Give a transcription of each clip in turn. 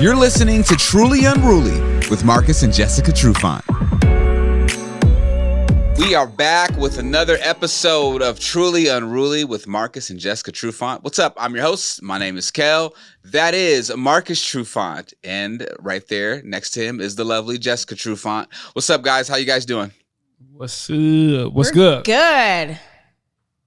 You're listening to Truly Unruly with Marcus and Jessica Trufant. We are back with another episode of Truly Unruly with Marcus and Jessica Trufant. What's up? I'm your host. My name is Kel. That is Marcus Trufant. And right there next to him is the lovely Jessica Trufant. What's up, guys? How you guys doing? What's good? Good.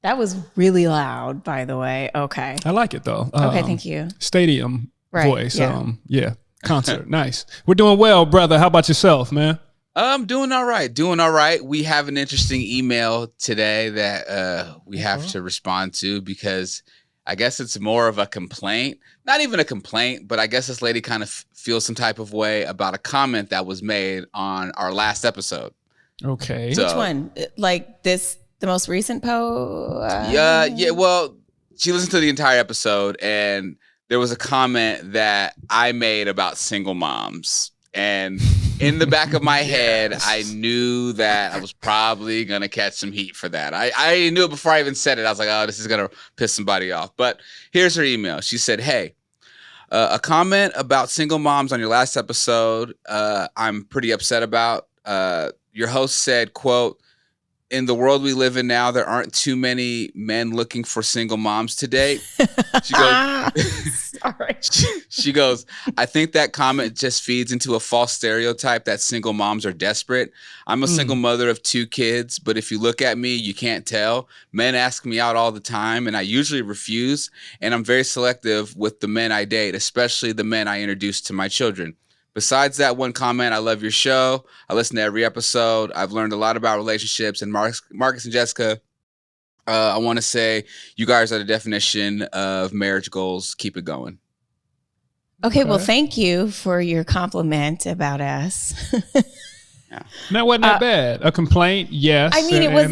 That was really loud, by the way. Okay. I like it though. Okay, thank you. Stadium voice. Yeah. Concert. Nice. We're doing well, brother. How about yourself, man? I'm doing all right. We have an interesting email today that we have to respond to because I guess it's more of a complaint. Not even a complaint, but I guess this lady kind of feels some type of way about a comment that was made on our last episode. Okay. So, which one? Like this, the most recent post? Yeah. Well, she listened to the entire episode and there was a comment that I made about single moms. And in the back of my head, I knew that I was probably going to catch some heat for that. I knew it before I even said it. I was like, oh, this is going to piss somebody off. But here's her email. She said, hey, a comment about single moms on your last episode, I'm pretty upset about. Your host said, quote, in the world we live in now, there aren't too many men looking for single moms to date. She goes, she goes, I think that comment just feeds into a false stereotype that single moms are desperate. I'm a single mother of 2 kids, but if you look at me, you can't tell. Men ask me out all the time, and I usually refuse. And I'm very selective with the men I date, especially the men I introduce to my children. Besides that one comment, I love your show. I listen to every episode. I've learned a lot about relationships. And Marcus and Jessica, I want to say you guys are the definition of marriage goals. Keep it going. Okay, well, thank you for your compliment about us. Yeah. That wasn't that bad. A complaint, yes. I mean, it was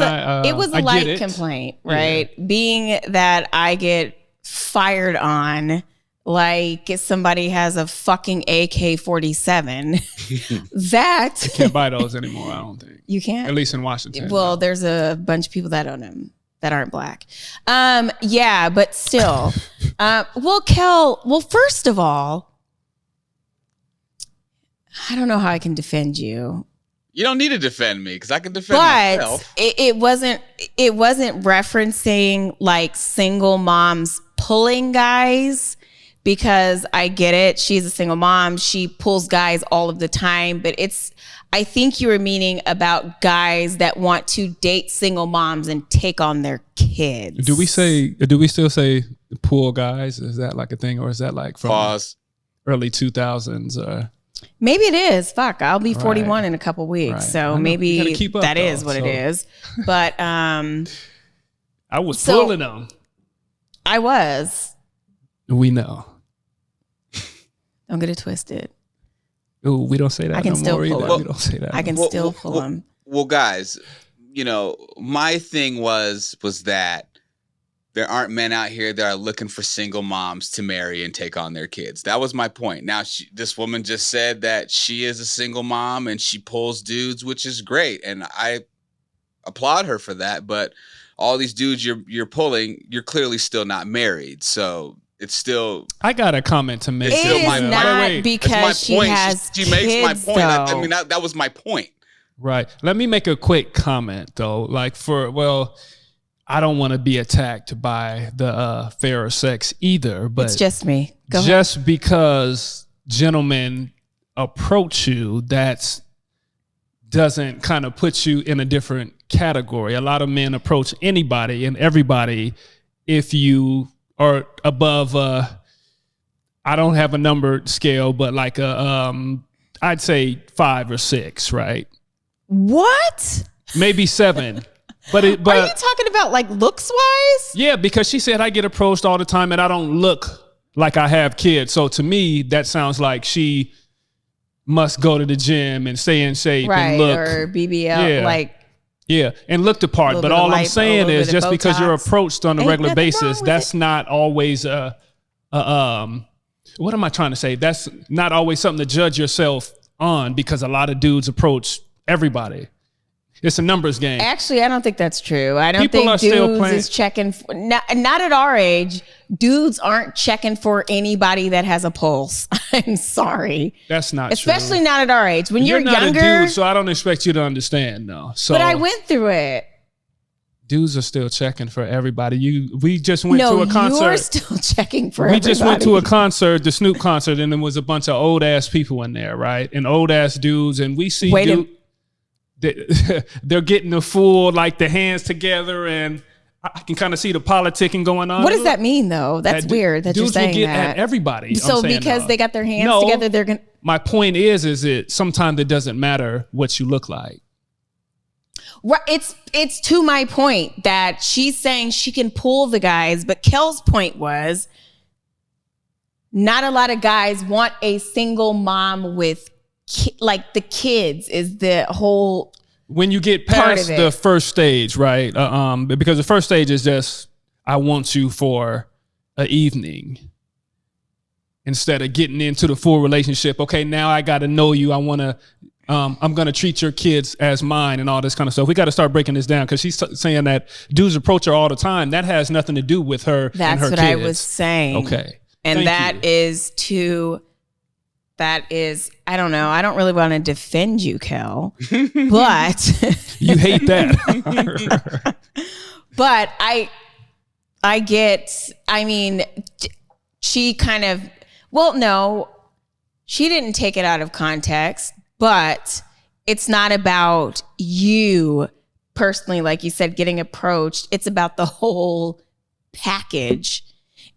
a light complaint, right? Yeah. Being that I get fired on like somebody has a fucking AK-47. That you can't buy those anymore, I don't think. You can't? At least in Washington. Well, there's a bunch of people that own them that aren't black. Yeah, but still. Well, Kel, first of all, I don't know how I can defend you. You don't need to defend me because I can defend myself. It wasn't referencing like single moms pulling guys. Because I get it. She's a single mom. She pulls guys all of the time. But I think you were meaning about guys that want to date single moms and take on their kids. Do we still say pull guys? Is that like a thing? Or is that like from early 2000s? Maybe it is. Fuck, I'll be 41 in a couple weeks. Right. So maybe that is what it is. But I was pulling them. I was. We know. Don't get it twisted. Ooh, we don't say that. I can still pull them. We don't say that. I can still pull them. Well, guys, my thing was that there aren't men out here that are looking for single moms to marry and take on their kids. That was my point. Now, this woman just said that she is a single mom and she pulls dudes, which is great, and I applaud her for that. But all these dudes you're pulling, you're clearly still not married, so. It's still. I got a comment to make. It is not because she has kids. She makes my point. I mean, that was my point. Right. Let me make a quick comment though. Like I don't want to be attacked by the fairer sex either. But it's just me. Go just ahead. Because gentlemen approach you, that doesn't kind of put you in a different category. A lot of men approach anybody and everybody if you. Or above, I don't have a numbered scale, but like I'd say 5 or 6, right? What? Maybe 7. But are you talking about like looks wise? Yeah, because she said I get approached all the time and I don't look like I have kids. So to me, that sounds like she must go to the gym and stay in shape and look. Or BBL, Yeah, and look the part. But all I'm saying is just because you're approached on a regular basis, that's not always what am I trying to say? That's not always something to judge yourself on because a lot of dudes approach everybody. It's a numbers game. Actually, I don't think that's true. I don't People think are still dudes playing- is checking. Not at our age. Dudes aren't checking for anybody that has a pulse. I'm sorry. That's not Especially true. not at our age. When you're not younger. a dude, so I don't expect you to understand, though. So, but I went through it. Dudes are still checking for everybody. We just went to a concert. You're still checking for everybody. We just went to a concert, the Snoop concert, and there was a bunch of old ass people in there, right? And old ass dudes, and we see they're getting the full, like the hands together, and I can kind of see the politicking going on. What does that mean, though? That's weird that you're saying dudes will get that. at everybody. So because they got their hands together, they're gonna. My point is it sometimes it doesn't matter what you look like. Right, it's to my point that she's saying she can pull the guys, but Kel's point was not a lot of guys want a single mom with like the kids is the whole. When you get past the first stage, right? Because the first stage is just I want you for an evening. Instead of getting into the full relationship, okay, now I got to know you. I want to. I'm going to treat your kids as mine and all this kind of stuff. We got to start breaking this down because she's saying that dudes approach her all the time. That has nothing to do with her and her kids. That's what I was saying. Okay. And that is, I don't know. I don't really want to defend you, Kel, but. You hate that. But she kind of, no, she didn't take it out of context. But it's not about you personally, like you said, getting approached. It's about the whole package.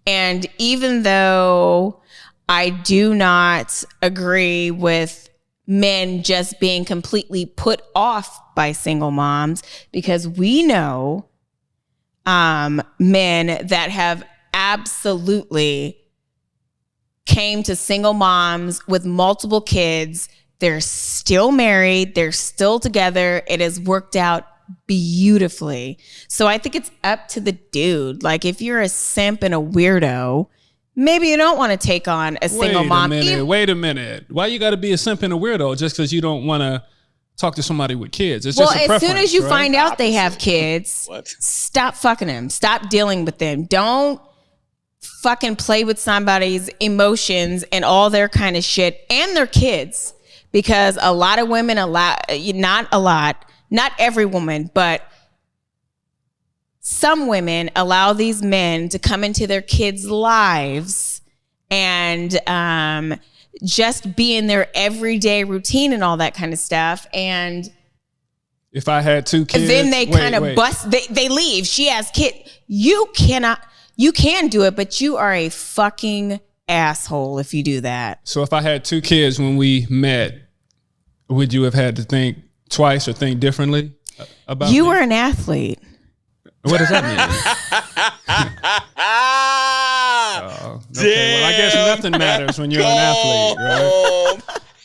And even though I do not agree with men just being completely put off by single moms, because we know men that have absolutely came to single moms with multiple kids. They're still married. They're still together. It has worked out beautifully. So I think it's up to the dude. Like if you're a simp and a weirdo, maybe you don't want to take on a single mom. Wait a minute. Why you got to be a simp and a weirdo just because you don't want to talk to somebody with kids? It's just a preference, as soon as you right? find out they have kids, stop fucking them. Stop dealing with them. Don't fucking play with somebody's emotions and all their kind of shit and their kids. Because a lot of women not every woman, but some women allow these men to come into their kids' lives and just be in their everyday routine and all that kind of stuff. And if I had two kids, then they kind of bust. They leave. She has kids. You can do it, but you are a fucking asshole if you do that. So if I had two kids when we met, would you have had to think twice or think differently about you me? were an athlete. What does that mean? Okay, well, I guess nothing matters when you're an athlete,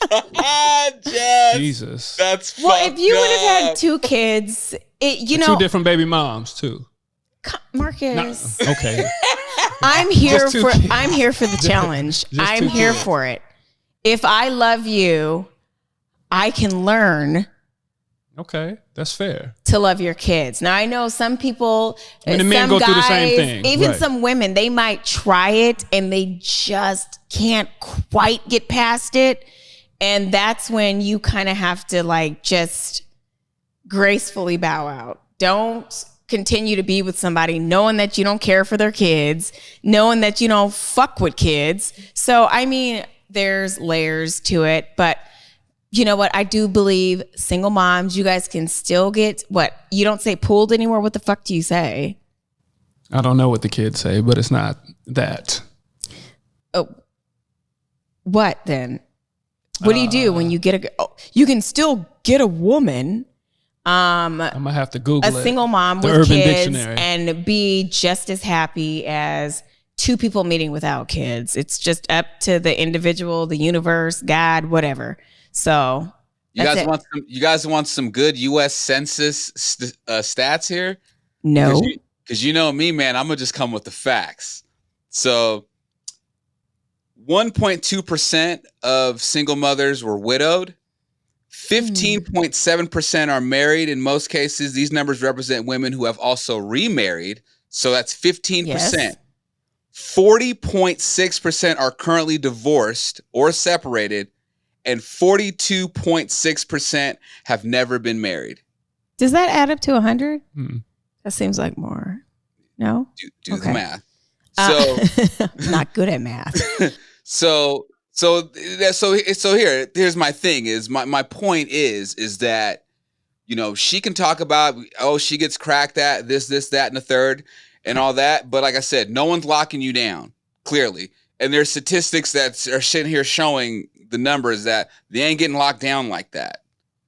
right? Jess, Jesus. That's if you would have had two kids, two different baby moms too. Marcus. Okay. I'm here for the challenge. I'm here for it. If I love you, I can learn. Okay, that's fair. To love your kids. Now I know some people, and the men go through the same thing. Even right. Some women, they might try it and they just can't quite get past it. And that's when you kind of have to just gracefully bow out. Don't continue to be with somebody knowing that you don't care for their kids, knowing that you don't fuck with kids. So, I mean, there's layers to it, but you know what? I do believe single moms, you guys can still get you don't say pulled anymore. What the fuck do you say? I don't know what the kids say, but it's not that. Oh, what then? What do you do when you get you can still get a woman. I'm gonna have to Google a single mom with Urban kids Dictionary. And be just as happy as two people meeting without kids. It's just up to the individual, the universe, God, whatever. So you guys want some good U.S. Census stats here? No, because you know me, man. I'm gonna just come with the facts. So 1.2% of single mothers were widowed. 15.7% are married. In most cases, these numbers represent women who have also remarried. So that's 15%. Yes. 40.6% are currently divorced or separated, and 42.6% have never been married. Does that add up to 100? That seems like more. No? Do the math. So not good at math. Here's my thing is my point is that, you know, she can talk about, oh, she gets cracked at this, that, and the third and all that. But like I said, no one's locking you down, clearly. And there's statistics that are sitting here showing the numbers that they ain't getting locked down like that.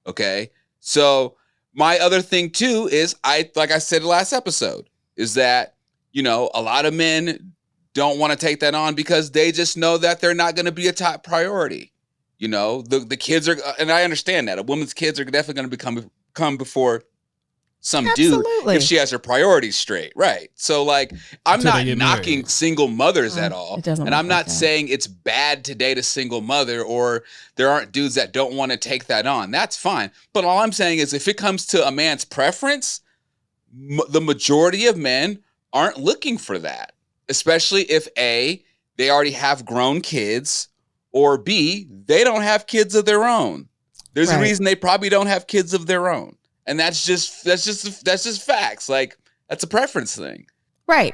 Okay. So my other thing too is like I said last episode, is that, you know, a lot of men don't want to take that on because they just know that they're not going to be a top priority. You know, the kids are, and I understand that a woman's kids are definitely going to come before some dude if she has her priorities straight. Right. So like, I'm not knocking single mothers at all. And I'm not saying it's bad to date a single mother or there aren't dudes that don't want to take that on. That's fine. But all I'm saying is if it comes to a man's preference, the majority of men aren't looking for that, especially if A, they already have grown kids, or B, they don't have kids of their own. There's a reason they probably don't have kids of their own. And that's just facts. Like, that's a preference thing. Right.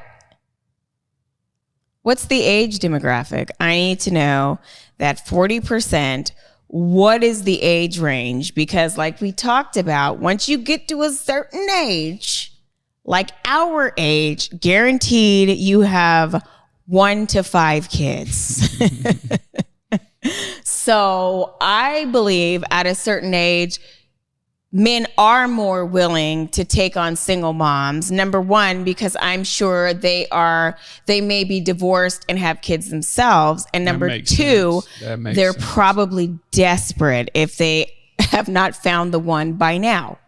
What's the age demographic? I need to know that 40%. What is the age range? Because like we talked about, once you get to a certain age, like our age, guaranteed you have 1 to 5 kids. So I believe at a certain age, men are more willing to take on single moms. Number one, because I'm sure they may be divorced and have kids themselves. And number two, they're probably desperate if they have not found the one by now.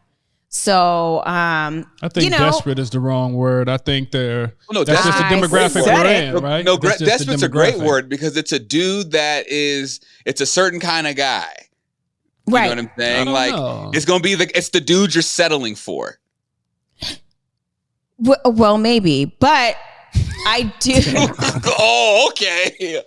So, I think desperate is the wrong word. I think that's just the demographic we're in, right? No, desperate's a great word because it's a dude it's a certain kind of guy. You know what I'm saying? Like, it's going to be it's the dude you're settling for. Well, maybe, but I do. Oh, okay.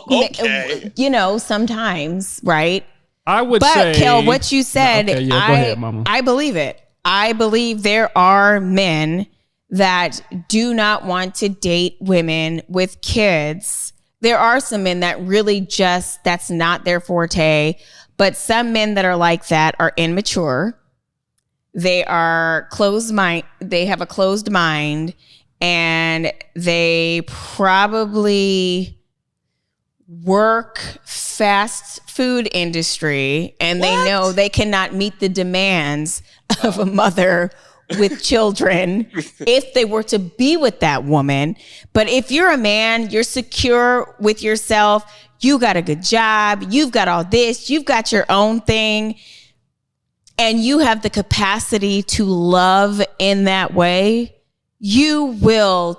Okay. You know, sometimes, right? I would say. But, Kel, what you said, go ahead, Mama. I believe it. I believe there are men that do not want to date women with kids. There are some men that really that's not their forte. But some men that are like that are immature. They are closed mind. They have a closed mind, and they probably work fast food industry, and they know they cannot meet the demands of a mother with children if they were to be with that woman. But if you're a man, you're secure with yourself, you got a good job, you've got all this, you've got your own thing, and you have the capacity to love in that way, you will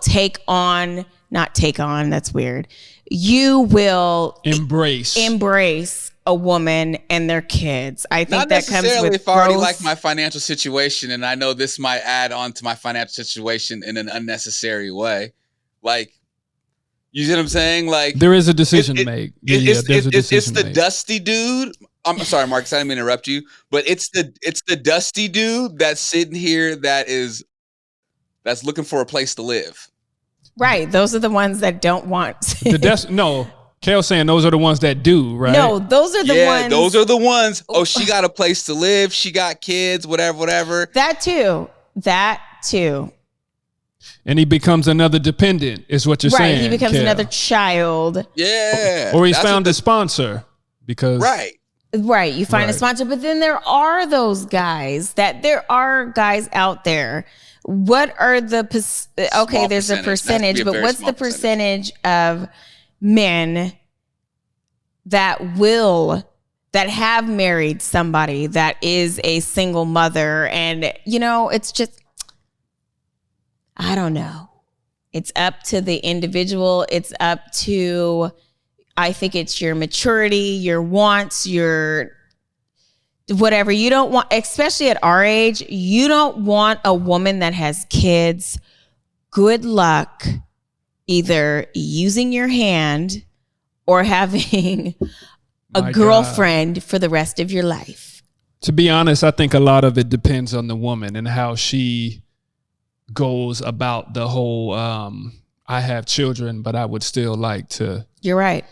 that's weird. You will embrace a woman and their kids. I think not that comes with if I already like my financial situation, and I know this might add on to my financial situation in an unnecessary way. Like, you see what I'm saying? Like, there is a decision to make. It's the dusty dude. I'm sorry, Marcus, I didn't mean to interrupt you, but it's the dusty dude that's sitting here that's looking for a place to live. Right. Those are the ones that don't want. No. Kale's saying those are the ones that do, right? No, those are the ones. Yeah, those are the ones. Oh, she got a place to live. She got kids, whatever. That too. And he becomes another dependent, is what you're saying. Right. He becomes another child. Yeah. Or he's found a sponsor because. Right. You find a sponsor, but then there are those guys there are guys out there. What are there's a percentage, but what's the percentage of men that have married somebody that is a single mother? And, you know, it's just, I don't know. It's up to the individual. It's up to, I think it's your maturity, your wants, your whatever. You don't want, especially at our age, you don't want a woman that has kids. Good luck either using your hand or having a girlfriend for the rest of your life. To be honest, I think a lot of it depends on the woman and how she goes about the whole, I have children, but I would still like to. You're right.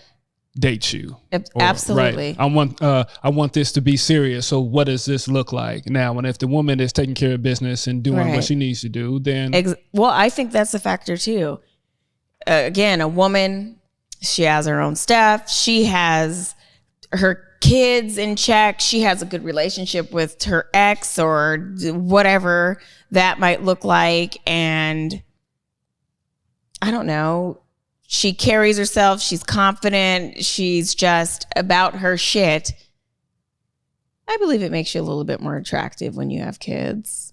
Date you. Absolutely. Right, I want this to be serious. So what does this look like now? And if the woman is taking care of business and doing what she needs to do, then. Well, I think that's a factor too. Again, a woman, she has her own stuff. She has her kids in check. She has a good relationship with her ex or whatever that might look like. And I don't know, she carries herself. She's confident. She's just about her shit. I believe it makes you a little bit more attractive when you have kids.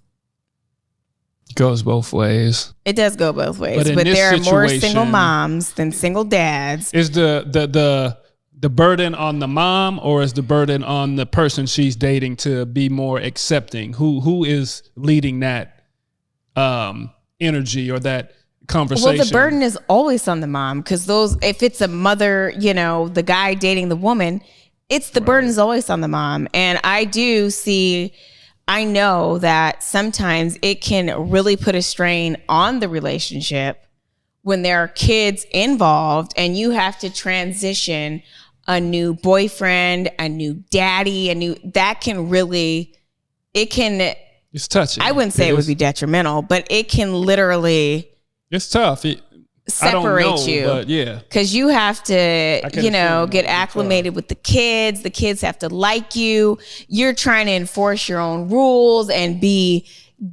Goes both ways. It does go both ways, but there are more single moms than single dads. Is the burden on the mom, or is the burden on the person she's dating to be more accepting? Who is leading that energy or that conversation? Well, the burden is always on the mom, because if it's a mother, the guy dating the woman, it's the burden is always on the mom. And I know that sometimes it can really put a strain on the relationship when there are kids involved and you have to transition a new boyfriend, a new daddy, it's touching. I wouldn't say it would be detrimental, but it can literally. It's tough. Separate you, but yeah, because you have to, get acclimated with the kids. The kids have to like you. You're trying to enforce your own rules and be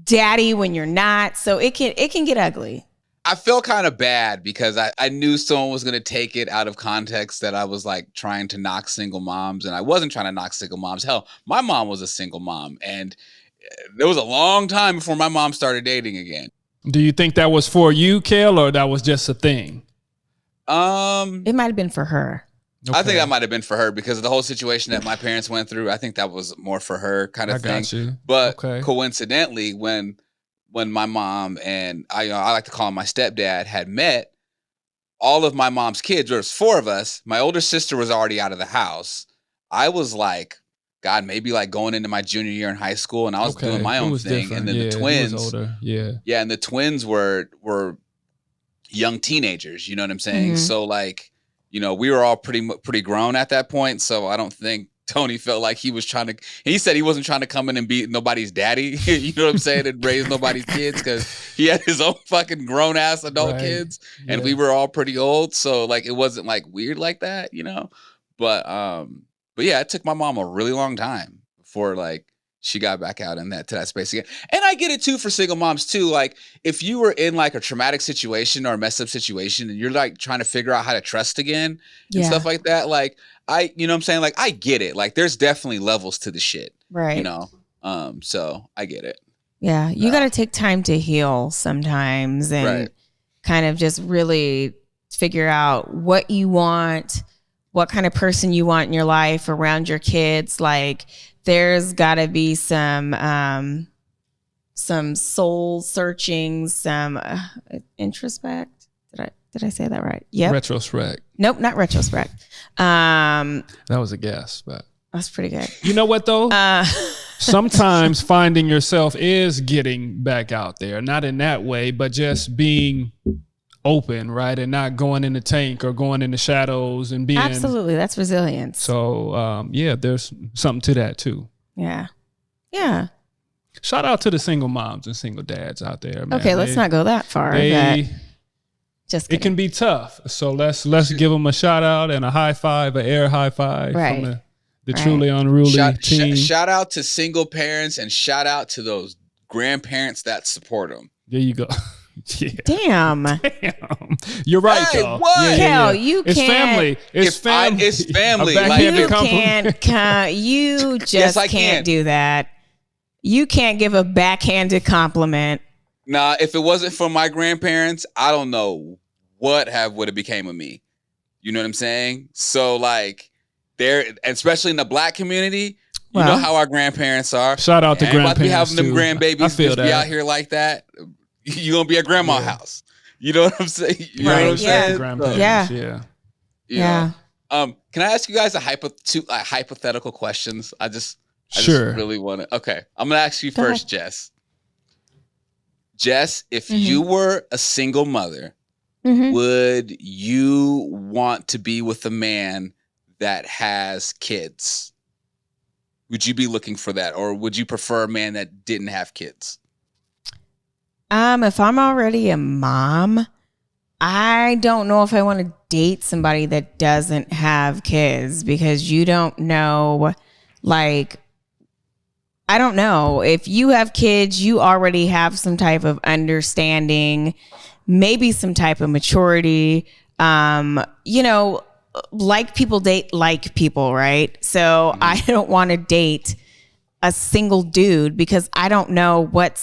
daddy when you're not. So it can get ugly. I feel kind of bad because I knew someone was going to take it out of context that I was like trying to knock single moms, and I wasn't trying to knock single moms. Hell, my mom was a single mom, and there was a long time before my mom started dating again. Do you think that was for you, Kel, or that was just a thing? It might have been for her. Okay. I think that might have been for her because of the whole situation that my parents went through. I think that was more for her kind of thing. Got you. But coincidentally, when my mom and I like to call him my stepdad, had met, all of my mom's kids, there was 4 of us. My older sister was already out of the house. I was like, God, maybe like going into my junior year in high school, and I was doing my own thing. Different. And then the twins, older. and the twins were young teenagers. You know what I'm saying? Mm-hmm. So like, we were all pretty grown at that point. So I don't think Tony felt like he was trying to. He said he wasn't trying to come in and be nobody's daddy. You know what I'm saying? And raise nobody's kids, because he had his own fucking grown ass adult kids, and we were all pretty old. So like, it wasn't like weird like that, But yeah, it took my mom a really long time before like she got back out to that space again. And I get it too for single moms too. Like if you were in like a traumatic situation or a messed up situation and you're like trying to figure out how to trust again and stuff like that, like you know what I'm saying? Like I get it. Like there's definitely levels to the shit. Right. So I get it. Yeah. You got to take time to heal sometimes and kind of just really figure out what you want, what kind of person you want in your life around your kids. Like there's got to be some soul searching, some introspect. Did I say that right? Yeah. Retrospect. Nope, not retrospect. That was a guess, but that's pretty good. You know what though? Sometimes finding yourself is getting back out there, not in that way, but just being open, right? And not going in the tank or going in the shadows and being. Absolutely. That's resilience. So, there's something to that too. Yeah. Yeah. Shout out to the single moms and single dads out there, man. Okay, let's not go that far. Just kidding. It can be tough. So let's give them a shout out and a high five, an air high five from the truly unruly team. Shout out to single parents and shout out to those grandparents that support them. There you go. Yeah. Damn. You're right, hey, though. What? Hell, you it's can't. Family. It's family. It's family. You just can't do that. You can't give a backhanded compliment. Nah, if it wasn't for my grandparents, I don't know what would have became of me. You know what I'm saying? So like, especially in the Black community, You know how our grandparents are. Shout out to grandparents. About to be having them too. grandbabies I feel just be out here like that. You're going to be at grandma's house. You know what I'm saying? You know what I'm saying? Yeah. Can I ask you guys two hypothetical questions? I just really want to. Okay. I'm going to ask you first, Jess. Jess, if you were a single mother, would you want to be with a man that has kids? Would you be looking for that? Or would you prefer a man that didn't have kids? If I'm already a mom, I don't know if I want to date somebody that doesn't have kids, because you don't know, like, I don't know. If you have kids, you already have some type of understanding, maybe some type of maturity. You know, like people date like people, right? So I don't want to date a single dude because I don't know what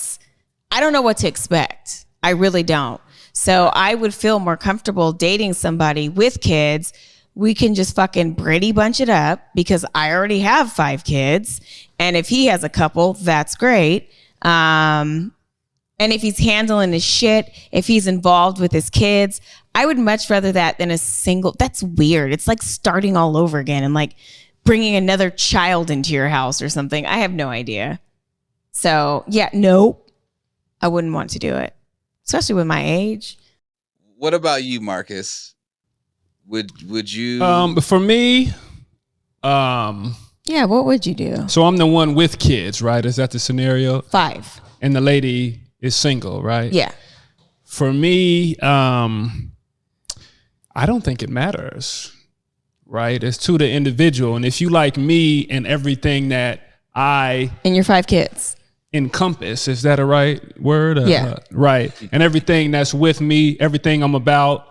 to expect. I really don't. So I would feel more comfortable dating somebody with kids. We can just fucking Brady bunch it up because I already have 5 kids. And if he has a couple, that's great. And if he's handling his shit, if he's involved with his kids, I would much rather that than a single. That's weird. It's like starting all over again and like bringing another child into your house or something. I have no idea. So yeah, nope. I wouldn't want to do it, especially with my age. What about you, Marcus? Would you? For me, yeah. What would you do? So I'm the one with kids, right? Is that the scenario? 5. And the lady is single, right? Yeah. For me, I don't think it matters, right? It's to the individual. And if you like me and everything that I... And your 5 kids. Encompass, is that a right word? Yeah. Right. And everything that's with me, everything I'm about,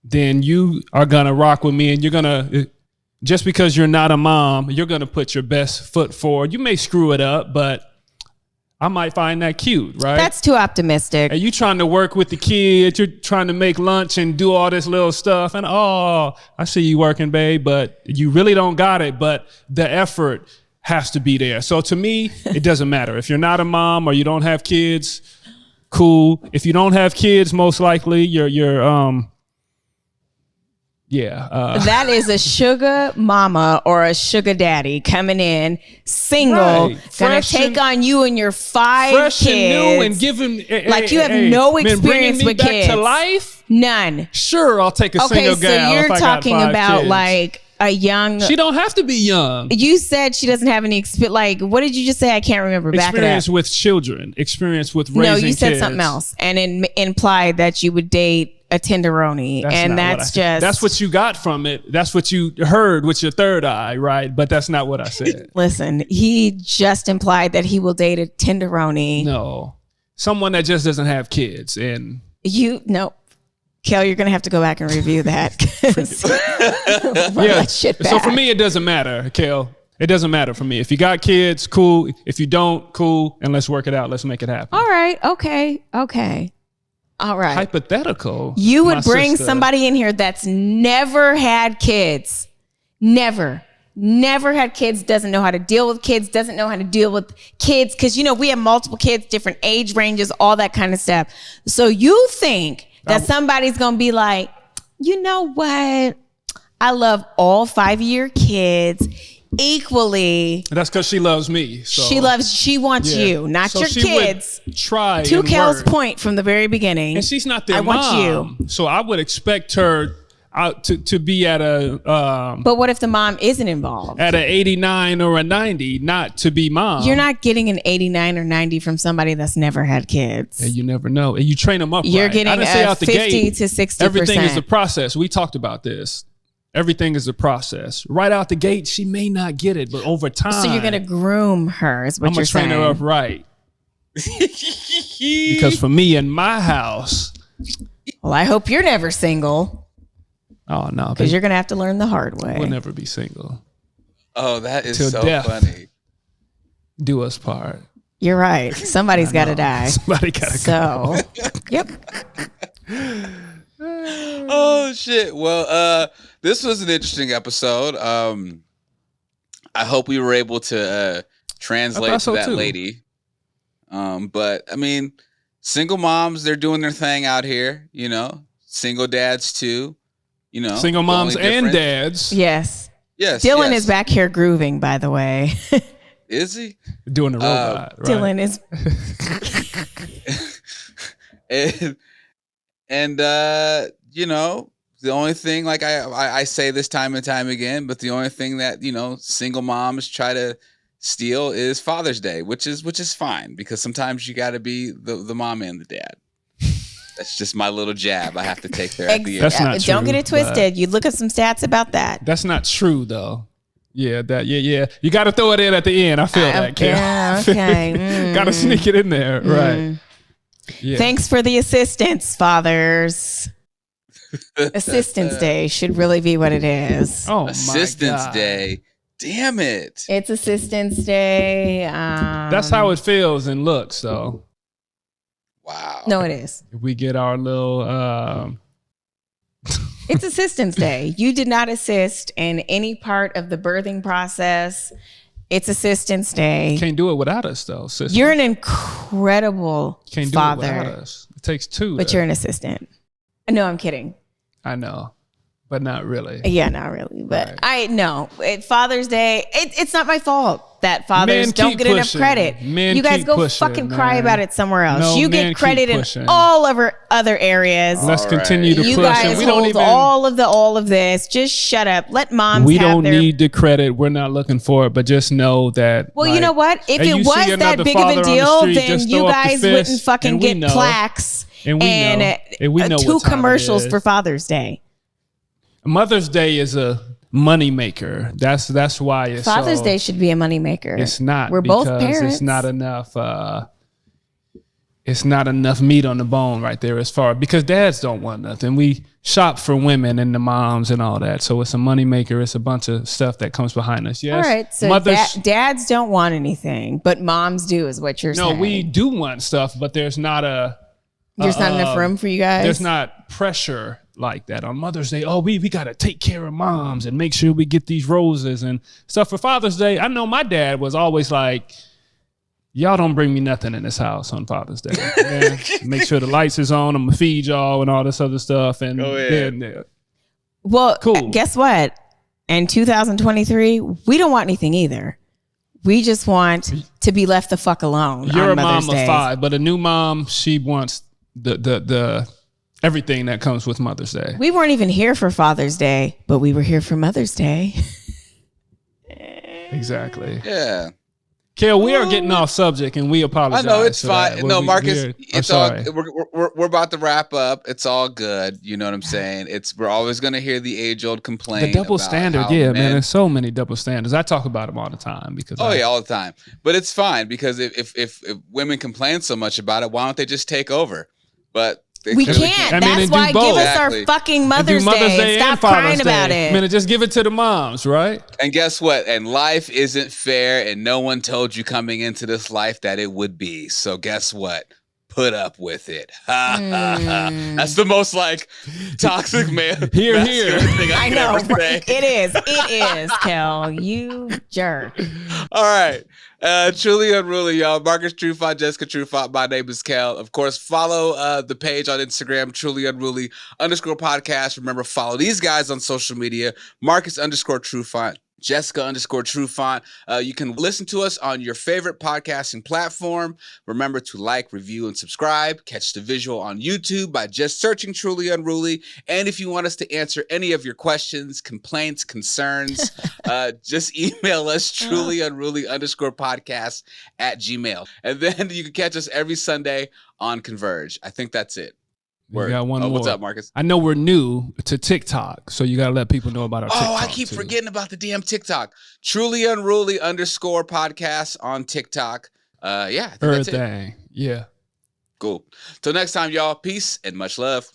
then you are going to rock with me, and you're going to, just because you're not a mom, you're going to put your best foot forward. You may screw it up, but I might find that cute, right? That's too optimistic. And you trying to work with the kids, you're trying to make lunch and do all this little stuff. And I see you working, babe, but you really don't got it. But the effort has to be there. So to me, it doesn't matter. If you're not a mom or you don't have kids, cool. If you don't have kids, most likely that is a sugar mama or a sugar daddy coming in single, right. Gonna take on you and your 5 fresh kids. and new, and give him like you have no experience with back kids. To life? None. Sure, I'll take a single gal. Okay, so you're talking about kids. like a young. She don't have to be young. You said she doesn't have any experience. Like, what did you just say? I can't remember. Back it up. Experience with children. Experience with raising kids. No, you said something else, and implied that you would date a tenderoni, and that's what you got from it. That's what you heard with your third eye, right? But that's not what I said. Listen, he just implied that he will date a tenderoni. No, someone that just doesn't have kids, and no. Kel, you're gonna have to go back and review that. Yeah. Shit back. So for me, it doesn't matter, Kel. It doesn't matter for me. If you got kids, cool. If you don't, cool. And let's work it out. Let's make it happen. All right. Okay. All right. Hypothetical. You would bring somebody in here that's never had kids. Never had kids, doesn't know how to deal with kids, doesn't know how to deal with kids. Because, we have multiple kids, different age ranges, all that kind of stuff. So you think that somebody's going to be like, you know what? I love all 5 of your kids equally. That's because she loves me. So. She wants you, not your kids. Try to Kel's point from the very beginning. And she's not their mom. Want you. So I would expect her to be at a... but what if the mom isn't involved? At an 89 or a 90, not to be mom. You're not getting an 89 or 90 from somebody that's never had kids. And you never know. And you train them up You're right. getting a 50 to 60%. Everything is a process. We talked about this. Everything is a process. Right out the gate, she may not get it, but over time... So you're going to groom her is what you're saying. I'm going to train her up right. Because for me in my house... Well, I hope you're never single. Oh, no. Because you're going to have to learn the hard way. We'll never be single. Oh, that is Till so death funny. Do us part. You're right. Somebody's got to die. Somebody got to go. Yep. Oh, shit. Well, this was an interesting episode. I hope we were able to translate to that lady. But I mean, single moms, they're doing their thing out here, you know. Single dads too, you know. Single moms and dads. Yes. Yes. Dylan is back here grooving, by the way. Is he? Doing the robot. Right? Dylan is. and you know, the only thing, like I say this time and time again, but the only thing that, you know, single moms try to steal is Father's Day, which is fine, because sometimes you got to be the mom and the dad. That's just my little jab I have to take there at the end. That's not true. Don't get it twisted. You look at some stats about that. That's not true, though. Yeah, yeah. You got to throw it in at the end. I feel that, Kel. Yeah, okay. Got to sneak it in there, right? Yeah. Thanks for the assistance, fathers. Assistance Day should really be what it is. Oh, Assistance my God. Day. Damn it. It's Assistance Day. That's how it feels and looks, though. Wow. No, it is. If we get our little... It's Assistance Day. You did not assist in any part of the birthing process. It's Assistance Day. Can't do it without us, though, sister. You're an incredible Can't do father. it without us. It takes two. But you're an assistant. No, I'm kidding. I know, but not really. Yeah, not really. But Right. I know. Father's Day, it's not my fault that fathers don't get enough credit. Men you guys keep go pushing, fucking cry man. about it somewhere else. No, you men get keep credit in pushing. all over other areas. Let's All continue to You push. guys And we don't hold even. all of this. Just shut up. Let moms We have don't their... need the credit. We're not looking for it, but just know that. Well, like, you know what? If hey, it you was see that another big of father a on the deal, street, then just you throw up the guys fist, wouldn't fucking and we get know. plaques And we know. And we know 2 what time it commercials is. for Father's Day. Mother's Day is a money maker. That's why it's Father's so, Day should be a moneymaker. It's not. We're both because parents. It's not enough. It's not enough meat on the bone right there as far, because dads don't want nothing. We shop for women and the moms and all that. So it's a moneymaker. It's a bunch of stuff that comes behind us. Yes. All right. So dads don't want anything, but moms do, is what you're saying. No, we do want stuff, but there's not There's not enough room for you guys. There's not pressure like that on Mother's Day. Oh, we got to take care of moms and make sure we get these roses and stuff for Father's Day. I know my dad was always like, y'all don't bring me nothing in this house on Father's Day. Yeah, make sure the lights is on. I'm gonna feed y'all and all this other stuff. And Go ahead. then, Well, Cool. Guess what? In 2023, we don't want anything either. We just want to be left the fuck alone. you're on a Mother's mom Day. of 5, but a new mom, she wants the everything that comes with Mother's Day. We weren't even here for Father's Day, but we were here for Mother's Day. Exactly. Yeah. Kel, we are getting off subject, and we apologize. I know it's for fine. that. No, Marcus, I'm it's all. sorry. We're about to wrap up. It's all good. You know what I'm saying? We're always gonna hear the age-old complaint. The double about standard, how man. men- There's so many double standards. I talk about them all the time because. Oh yeah, all the time. But it's fine, because if women complain so much about it, why don't they just take over? But they We clearly can't. I mean, That's and do why both. give us Exactly. our fucking And Mother's, do Mother's Day. Day Stop and Father's crying Day. about it. Man, just give it to the moms, right? And guess what? And life isn't fair, and no one told you coming into this life that it would be. So guess what? Put up with it. That's the most like toxic man. Here, masculine here. thing I I could know. ever say. It is, Kel. You jerk. All right. Truly Unruly, y'all. Marcus Trufant, Jessica Trufant. My name is Kel. Of course, follow the page on Instagram, Truly Unruly _podcast. Remember, follow these guys on social media, Marcus _Trufant, Jessica _Trufant. You can listen to us on your favorite podcasting platform. Remember to like, review, and subscribe. Catch the visual on YouTube by just searching Truly Unruly. And if you want us to answer any of your questions, complaints, concerns, just email us trulyunruly _podcast @gmail. And then you can catch us every Sunday on Converge. I think that's it. We got one more. What's up, Marcus? I know we're new to TikTok, so you got to let people know about our TikTok. Oh, I keep too. forgetting about the damn TikTok. Truly Unruly _podcast on TikTok. Yeah, I think that's it. Everything. Yeah. Cool. Till next time, y'all. Peace and much love.